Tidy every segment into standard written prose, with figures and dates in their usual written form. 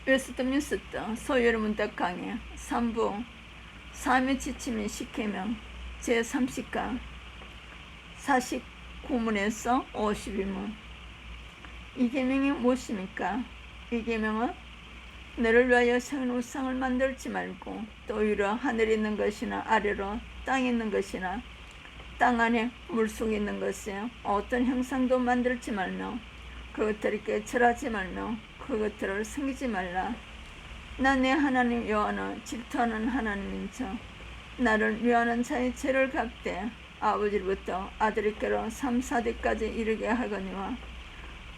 웨스트민스터 소요문답 강해 3부 3의 지침인 10계명 제30강 49문에서 52문. 이 계명이 무엇입니까? 이 계명은 너를 위하여 새로운 우상을 만들지 말고 또 위로 하늘에 있는 것이나 아래로 땅에 있는 것이나 땅 안에 물속에 있는 것에 어떤 형상도 만들지 말며 그것들에게 절하지 말며 그것들을 섬기지 말라. 나 내 하나님 여호와는 질투하는 하나님인즉 나를 미워하는 자의 죄를 갚되 아버지로부터 아들에게로 3, 4대까지 이르게 하거니와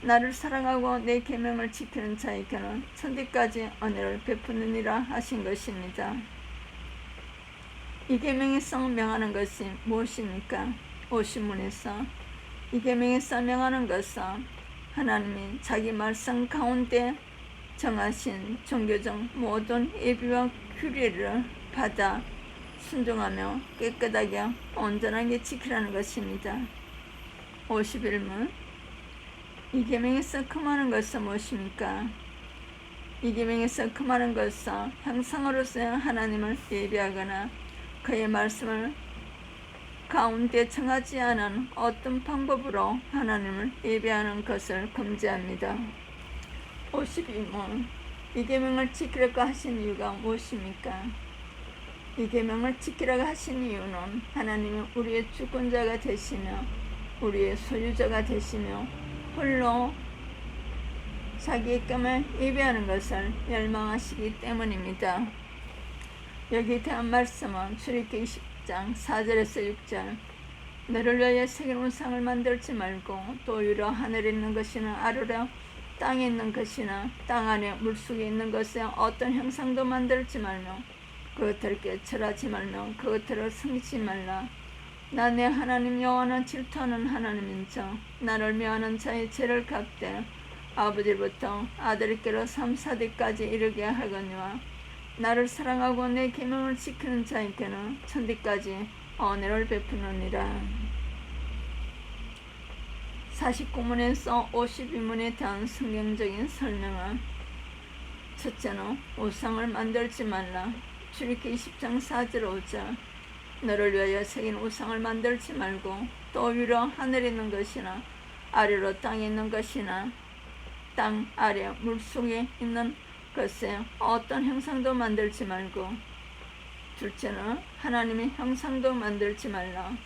나를 사랑하고 내 계명을 지키는 자에게는 천대까지 은혜를 베푸느니라 하신 것입니다. 이 계명에서 명하는 것이 무엇입니까? 50문에서 이 계명에서 명하는 것은 하나님이 자기 말씀 가운데 정하신 종교적 모든 예비와 규례를 받아 순종하며 깨끗하게 온전하게 지키라는 것입니다. 51문. 이 계명에서 금하는 것은 무엇입니까? 이 계명에서 금하는 것은 형상으로서 하나님을 예비하거나 그의 말씀을 가운데 정하지 않은 어떤 방법으로 하나님을 예배하는 것을 금지합니다. 52문. 이 계명을 지키라고 하신 이유가 무엇입니까? 이 계명을 지키라고 하신 이유는 하나님이 우리의 주권자가 되시며 우리의 소유자가 되시며 홀로 자기의 것만 예배하는 것을 열망하시기 때문입니다. 여기에 대한 말씀은 출애굽기 20장 4절에서 6절. 너를 위하여 새로운 우상을 만들지 말고 또 위로 하늘에 있는 것이나 아래로 땅에 있는 것이나 땅 안에 물속에 있는 것에 어떤 형상도 만들지 말며 그것들에게 절하지 말며 그것들을 섬기지 말라. 나 내 하나님 여호와는 질투하는 하나님인즉 나를 미워하는 자의 죄를 갚되 아버지로부터 아들에게로 3, 4대까지 이르게 하거니와 나를 사랑하고 내 계명을 지키는 자에게는 천대까지 은혜를 베푸느니라. 49문에서 52문에 대한 성경적인 설명은 첫째는 우상을 만들지 말라. 출애굽기 20장 4절 5절. 너를 위하여 새긴 우상을 만들지 말고 또 위로 하늘에 있는 것이나 아래로 땅에 있는 것이나 땅 아래 물속에 있는 것에 어떤 형상도 만들지 말고. 둘째는 하나님의 형상도 만들지 말라.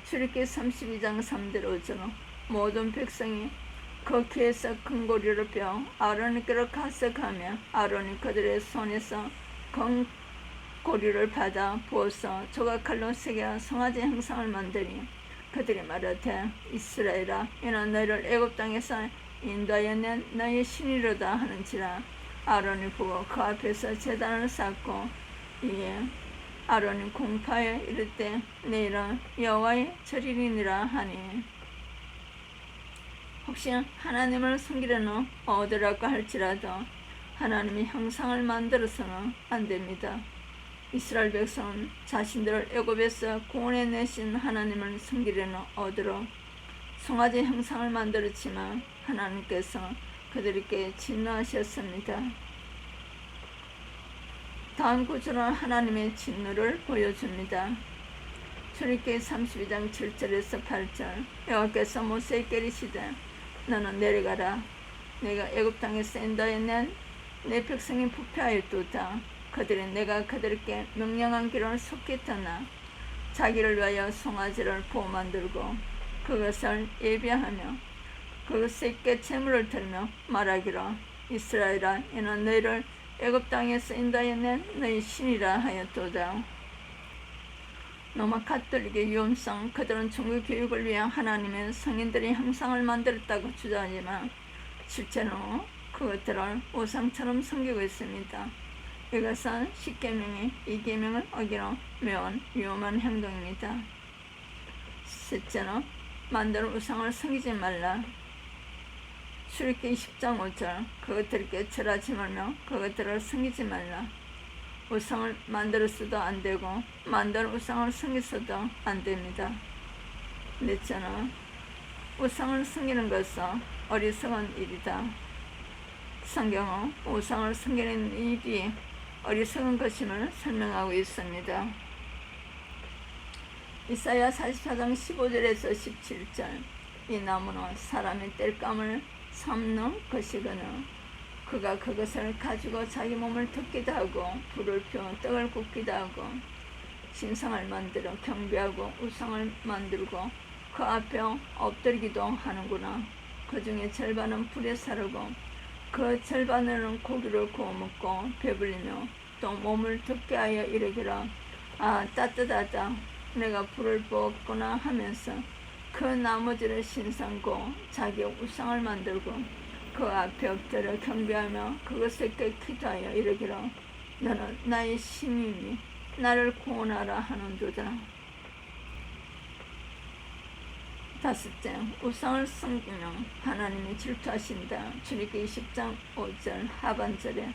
출애굽기 32장 3절 5절. 모든 백성이 그 귀에서 큰 고리를 펴 아론에게로 가서가며 아론이 그들의 손에서 큰 고리를 받아 부어서 조각칼로 새겨 송아지 형상을 만드니 그들이 말하되 이스라엘아 이는 너희를 애굽 땅에서 인도하여 낸 너희 신이로다 하는지라. 아론이 보고 그 앞에서 제단을 쌓고 이에 아론이 공파에 이르되 내일은 여호와의 절이니라 하니. 혹시 하나님을 섬기려는 얻으라고 할지라도 하나님이 형상을 만들어서는 안됩니다. 이스라엘 백성은 자신들을 애굽에서 구원해 내신 하나님을 섬기려는 얻으로 송아지 형상을 만들었지만 하나님께서 그들에게 진노하셨습니다. 다음 구절은 하나님의 진노를 보여줍니다. 출애굽기 32장 7절에서 8절. 여호와께서 모세에게 이르시되 너는 내려가라. 내가 애굽 땅에서 인도해 낸 내 백성이 부패하였도다. 그들이 내가 그들에게 명령한 길을 속히 떠나 자기를 위하여 송아지를 부어 만들고 그것을 예배하며 그것에게 제물을 들며 말하기로 이스라엘아 이는 너희를 애굽 땅에서 인도해 낸 너희 신이라 하였도다. 로마 가톨릭의 위험성. 그들은 종교 교육을 위한 하나님의 성인들이 형상을 만들었다고 주장하지만 실제로 그것들을 우상처럼 섬기고 있습니다. 이것은 10계명이 이 계명을 어기로 매우 위험한 행동입니다. 셋째는 만든 우상을 섬기지 말라. 출애굽기 10장 5절. 그것들에게 절하지 말며 그것들을 섬기지 말라. 우상을 만들어서도 안되고 만든 우상을 섬겨서도 안됩니다. 넷째는 우상을 섬기는 것은 어리석은 일이다. 성경은 우상을 섬기는 일이 어리석은 것임을 설명하고 있습니다. 이사야 44장 15절에서 17절 이 나무는 사람의 땔감을 삼는 것이거늘 그가 그것을 가지고 자기 몸을 덮기도 하고 불을 피워 떡을 굽기도 하고 신상을 만들어 경배하고 우상을 만들고 그 앞에 엎드리기도 하는구나. 그 중에 절반은 불에 사르고 그 절반으로는 고기를 구워 먹고 배불리며 또 몸을 덮게 하여 이르기라 아 따뜻하다 내가 불을 부었구나 하면서 그 나머지를 신상고 자기 우상을 만들고 그 앞에 엎드려 경배하며 그것을 기도하여 이르기라 너는 나의 신이니 나를 구원하라 하는도다. 다섯째, 우상을 섬기며 하나님이 질투하신다. 출애굽기 20장 5절 하반절에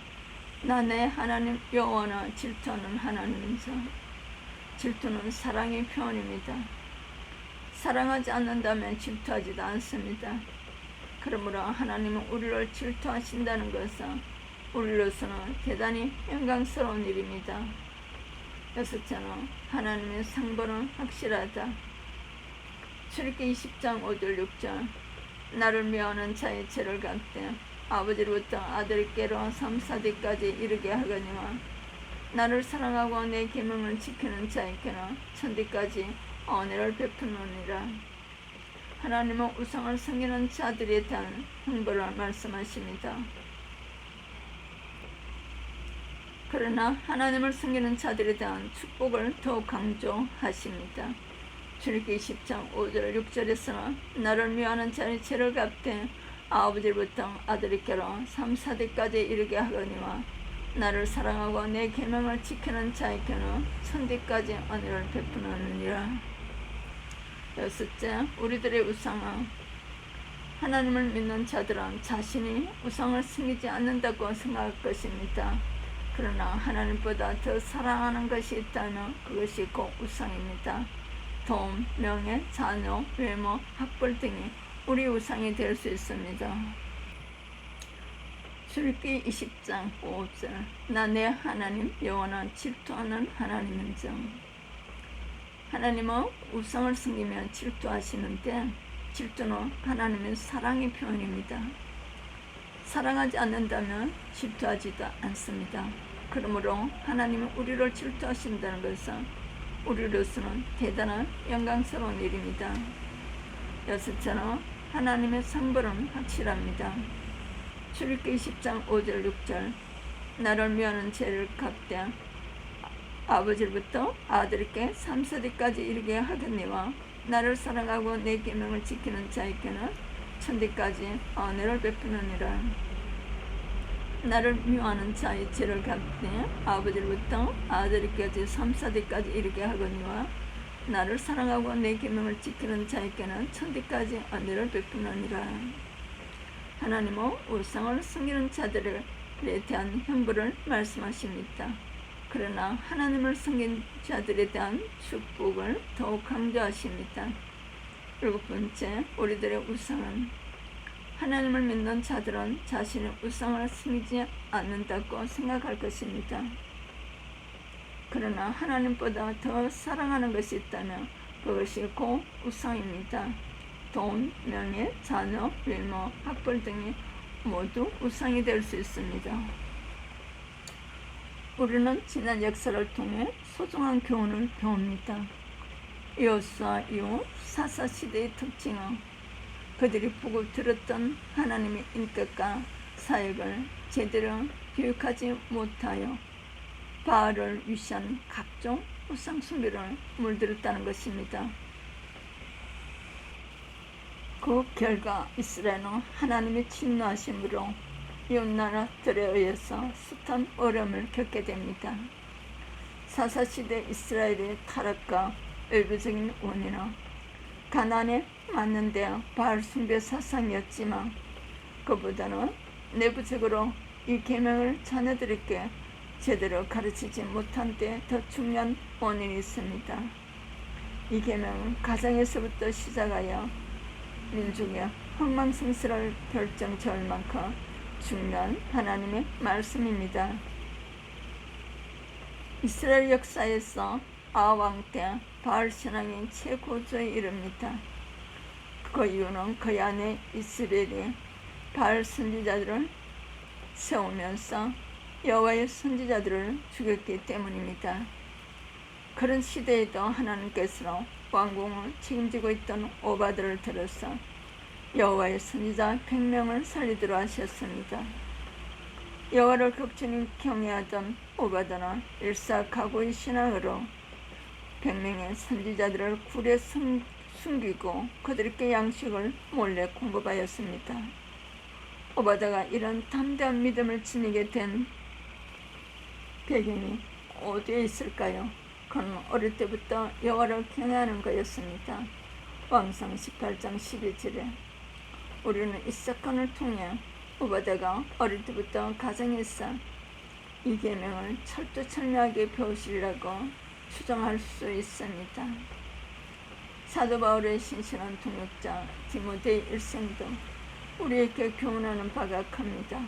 나 내 하나님 여호와나 질투하는 하나님이자 질투는 사랑의 표현입니다. 사랑하지 않는다면 질투하지도 않습니다. 그러므로 하나님은 우리를 질투하신다는 것은 우리로서는 대단히 영광스러운 일입니다. 여섯째는 하나님의 상벌은 확실하다. 출애굽기 20장 5절 6절 나를 미워하는 자의 죄를 갚되 아버지로부터 아들께로 3, 4대까지 이르게 하거니와 나를 사랑하고 내 계명을 지키는 자에게는 천대까지 은혜를 베푸느니라. 하나님은 우상을 섬기는 자들에 대한 형벌을 말씀하십니다. 그러나 하나님을 섬기는 자들에 대한 축복을 더욱 강조하십니다. 출애굽기 10장 5절 6절에서는 나를 미워하는 자의 죄를 갚되 아버지로부터 아들에게로 3, 4대까지 이르게 하거니와 나를 사랑하고 내 계명을 지키는 자에게는 천대까지 은혜를 베푸느니라. 여섯째, 우리들의 우상은 하나님을 믿는 자들은 자신이 우상을 섬기지 않는다고 생각할 것입니다. 그러나 하나님보다 더 사랑하는 것이 있다면 그것이 곧 우상입니다. 돈, 명예, 자녀, 외모, 학벌 등이 우리 우상이 될 수 있습니다. 출애굽기 20장 5절 나 내 하나님 여호와는 질투하는 하나님인즉 하나님은 우상을 섬기면 질투하시는데 질투는 하나님의 사랑의 표현입니다. 사랑하지 않는다면 질투하지도 않습니다. 그러므로 하나님은 우리를 질투하신다는 것은 우리로서는 대단한 영광스러운 일입니다. 여섯째는 하나님의 상벌은 확실합니다. 출애굽기 10장 5절 6절 나를 미워하는 죄를 갚되 아버지로부터 아들에게 3, 4대까지 이르게 하더니와 나를 사랑하고 내 계명을 지키는 자에게는 천대까지 은혜를 베푸느니라. 나를 미워하는 자의 죄를 갚되 아버지로부터 아들에게까지 3, 4대까지 이르게 하거니와 나를 사랑하고 내 계명을 지키는 자에게는 천대까지 은혜를 베푸느니라. 하나님은 우상을 섬기는 자들에 대한 형벌을 말씀하십니다. 그러나 하나님을 섬긴 자들에 대한 축복을 더욱 강조하십니다. 일곱 번째, 우리들의 우상은 하나님을 믿는 자들은 자신의 우상을 섬기지 않는다고 생각할 것입니다. 그러나 하나님보다 더 사랑하는 것이 있다면 그것이 곧 우상입니다. 돈, 명예, 자녀, 외모, 학벌 등이 모두 우상이 될 수 있습니다. 우리는 지난 역사를 통해 소중한 교훈을 배웁니다. 여호수아 이후 사사시대의 특징은 그들이 보고 들었던 하나님의 인격과 사역을 제대로 교육하지 못하여 바알을 위시한 각종 우상 숭배를 물들었다는 것입니다. 그 결과 이스라엘은 하나님의 진노하심으로 이웃나라들에 의해서 숱한 어려움을 겪게 됩니다. 사사시대 이스라엘의 타락과 외부적인 원인은 가나안에 맞는데 바알 숭배 사상이었지만 그보다는 내부적으로 이 계명을 자녀들에게 제대로 가르치지 못한 데 더 중요한 원인이 있습니다. 이 계명은 가정에서부터 시작하여 민족의 흥망성쇠를 결정지을 만큼 중요한 하나님의 말씀입니다. 이스라엘 역사에서 아합 때 바알 신앙이 최고조에 이릅니다. 그 이유는 그 안에 이스라엘이 바알 선지자들을 세우면서 여호와의 선지자들을 죽였기 때문입니다. 그런 시대에도 하나님께서 왕궁을 책임지고 있던 오바드를 들어서 여호와의 선지자 100명을 살리도록 하셨습니다. 여호와를 극진히 경외하던 오바드는 일사각오의 신앙으로 100명의 선지자들을 굴에 숨기고 그들에게 양식을 몰래 공급하였습니다. 오바다가 이런 담대한 믿음을 지니게 된 배경이 어디에 있을까요? 그는 어릴 때부터 여호와를 경외하는 거였습니다. 왕상 18장 12절에 우리는 이 사건을 통해 오바다가 어릴 때부터 가정에서 이 계명을 철두철미하게 배우시리라고 추정할 수 있습니다. 사도 바울의 신실한 동역자 디모데의 일생도 우리에게 교훈하는 바가 큽니다.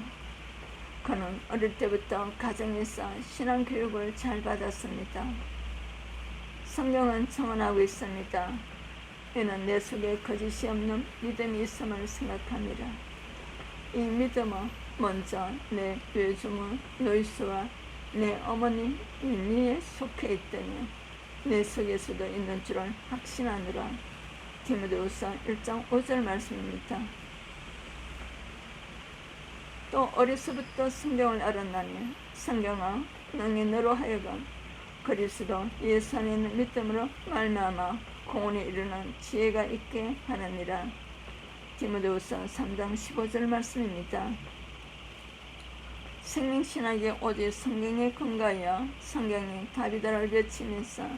그는 어릴 때부터 가정에서 신앙 교육을 잘 받았습니다. 성경은 청언하고 있습니다. 이는 내 속에 거짓이 없는 믿음이 있음을 생각합니다. 이 믿음은 먼저 내 외조모 노이스와 내 어머니 윈니에 속해 있더니 내 속에서도 있는 줄을 확신하노라. 디모데후서 1장 5절 말씀입니다. 또 어려서부터 성경을 알았나니 성경은 너희 너로 하여금 그리스도 예수 안에 있는 믿음으로 말미암아 공언에 이르는 지혜가 있게 하느니라. 디모데후서 3장 15절 말씀입니다. 생명신학이 오직 성경에 근거하여 성경이 답이다를 외치면서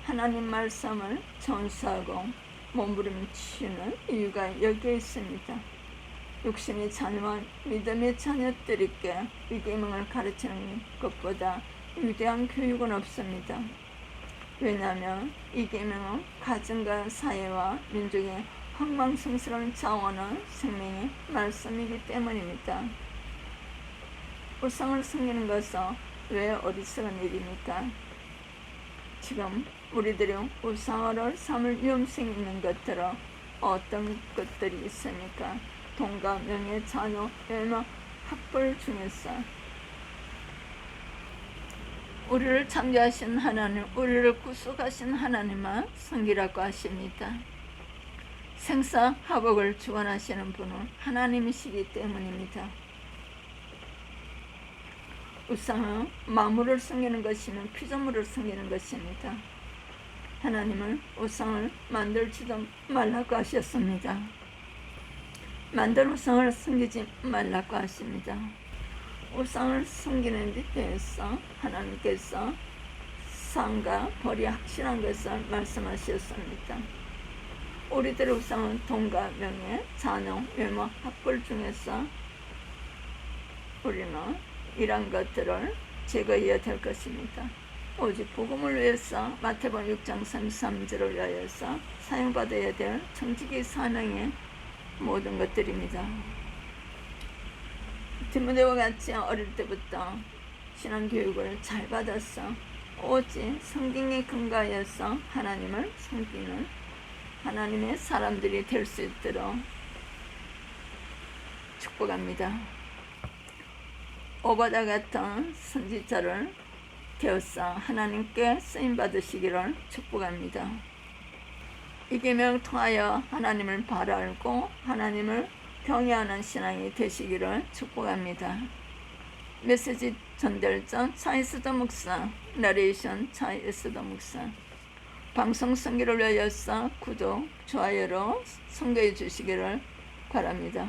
하나님 말씀을 전수하고 몸부림치는 이유가 여기에 있습니다. 육신의 자녀와 믿음의 자녀들에게 이 계명을 가르치는 것보다 위대한 교육은 없습니다. 왜냐하면 이 계명은 가정과 사회와 민족의 흥망성쇠를 자원하는 생명의 말씀이기 때문입니다. 우상을 섬기는 것은 왜 어리석은 일입니까? 지금 우리들이 우상을 삼을 위험성이 있는 것들은 어떤 것들이 있습니까? 돈과 명예, 자녀, 외모, 학벌 중에서 우리를 창조하신 하나님, 우리를 구속하신 하나님만 섬기라고 하십니다. 생사화복을 주관하시는 분은 하나님이시기 때문입니다. 우상은 만물을 섬기는 것이면 피조물을 섬기는 것입니다. 하나님은 우상을 만들지도 말라고 하셨습니다. 만든 우상을 섬기지 말라고 하십니다. 우상을 섬기는 데 대해서 하나님께서 상과 벌이 확실한 것을 말씀하셨습니다. 우리들의 우상은 돈과 명예, 자녀, 외모, 학벌 중에서 우리는 이런 것들을 제거해야 될 것입니다. 오직 복음을 위해서 마태복음 6장 33절을 위하여서 사용받아야 될 청지기 사명의 모든 것들입니다. 디모데와 같이 어릴 때부터 신앙교육을 잘 받아서 오직 성경에 근거하여서 하나님을 섬기는 하나님의 사람들이 될 수 있도록 축복합니다. 오바다 같은 선지자를 되어서 하나님께 쓰임받으시기를 축복합니다. 이 계명을 통하여 하나님을 바로 알고 하나님을 경외하는 신앙이 되시기를 축복합니다. 메시지 전달자 차이스더 목사, 나레이션 차이스더 목사. 방송 선교를 위하여서 구독, 좋아요로 선교해 주시기를 바랍니다.